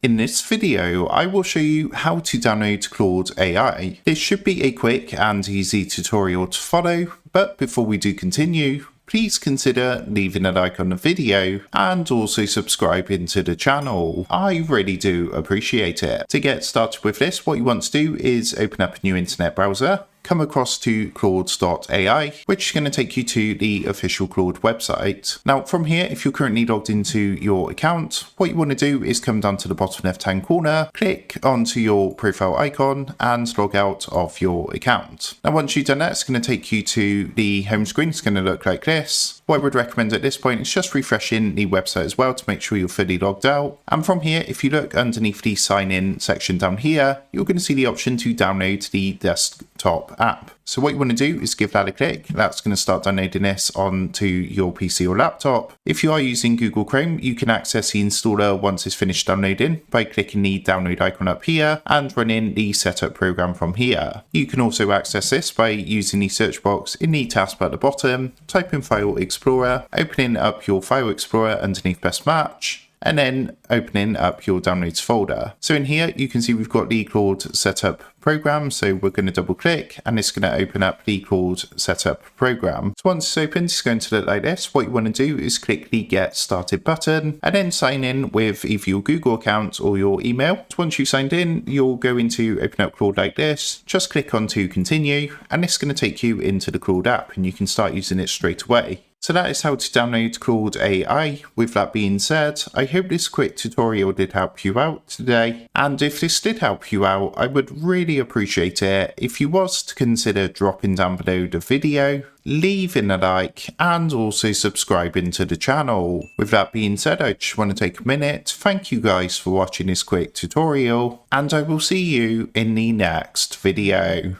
In this video, I will show you how to download Claude AI. This should be a quick and easy tutorial to follow, but before we do continue, please consider leaving a like on the video and also subscribing to the channel. I really do appreciate it. To get started with this, what you want to do is open up a new internet browser, come across to Claude.ai, which is going to take you to the official Claude website. Now from here, if you're currently logged into your account, what you want to do is come down to the bottom left hand corner, click onto your profile icon and log out of your account. Now once you've done that, it's going to take you to the home screen. It's going to look like this. What I would recommend at this point is just refreshing the website as well to make sure you're fully logged out. And from here, if you look underneath the sign in section down here, you're going to see the option to download the desktop app. So what you want to do is give that a click. That's going to start downloading this onto your PC or laptop. If you are using Google Chrome, you can access the installer once it's finished downloading by clicking the download icon up here and running the setup program from here. You can also access this by using the search box in the taskbar at the bottom, type in File Explorer, opening up your File Explorer underneath Best Match, and then opening up your downloads folder. So in here, you can see we've got the Claude setup program. So we're going to double click and it's going to open up the Claude setup program. So once it's opened, it's going to look like this. What you want to do is click the get started button and then sign in with either your Google account or your email. So once you've signed in, you'll go into open up Claude like this. Just click on to continue and it's going to take you into the Claude app and you can start using it straight away. So that is how to download Claude AI. With that being said, I hope this quick tutorial did help you out today. And if this did help you out, I would really appreciate it if you was to consider dropping down below the video, leaving a like, and also subscribing to the channel. With that being said, I just want to take a minute. Thank you guys for watching this quick tutorial, and I will see you in the next video.